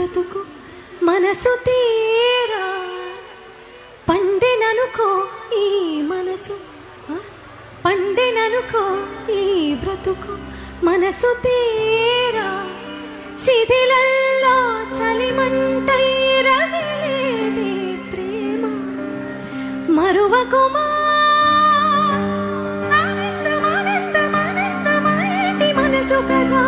బ్రతుకు మనసు తీరా పండెననుకో ఈ మనసు పండెననుకో ఈ బ్రతుకు మనసు తీరా శిథిలల్లో చలిమంటై రగిలేదే ప్రేమ మరువకుమా మనసు కదా